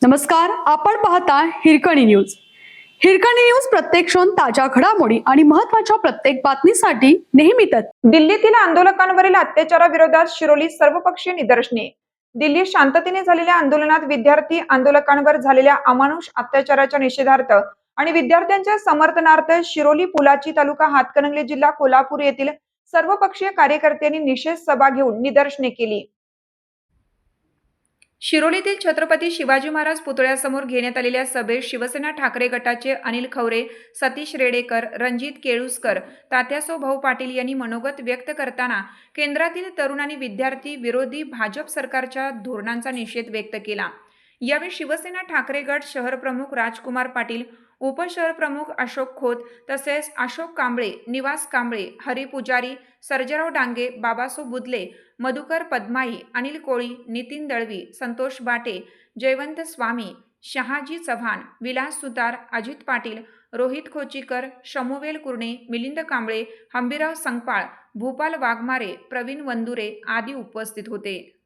नमस्कार, आपण पाहता हिरकणी न्यूज. हिरकणी न्यूज प्रत्येक क्षण ताज्या घडामोडी आणि महत्त्वाच्या प्रत्येक बातमीसाठी नेहमीच. दिल्लीतील आंदोलकांवरील अत्याचाराविरोधात शिरोली सर्वपक्षीय निदर्शने. दिल्लीत शांततेने झालेल्या आंदोलनात विद्यार्थी आंदोलकांवर झालेल्या अमानुष अत्याचाराच्या निषेधार्थ आणि विद्यार्थ्यांच्या समर्थनार्थ शिरोली पुलाची तालुका हातकणंगले जिल्हा कोल्हापूर येथील सर्वपक्षीय कार्यकर्त्यांनी निषेध सभा घेऊन निदर्शने केली. शिरोलीतील छत्रपती शिवाजी महाराज पुतळ्यासमोर घेण्यात आलेल्या सभेत शिवसेना ठाकरे गटाचे अनिल खवरे, सतीश रेडेकर, रणजित केळुसकर, तात्यासो भाऊ पाटील यांनी मनोगत व्यक्त करताना केंद्रातील तरुण आणि विद्यार्थी विरोधी भाजप सरकारच्या धोरणांचा निषेध व्यक्त केला. यावेळी शिवसेना ठाकरे गट शहर प्रमुख राजकुमार पाटील, उपशहर प्रमुख अशोक खोत तसेच अशोक कांबळे, निवास कांबळे, हरी पुजारी, सर्जेराव डांगे, बाबासो बुदले, मधुकर पद्माई, अनिल कोळी, नितीन दळवी, संतोष बाटे, जयवंत स्वामी, शहाजी चव्हाण, विलास सुतार, अजित पाटील, रोहित खोचीकर, शमुवेल कुर्णे, मिलिंद कांबळे, हंबीराव संगपाळ, भूपाल वाघमारे, प्रवीण वंदुरे आदी उपस्थित होते.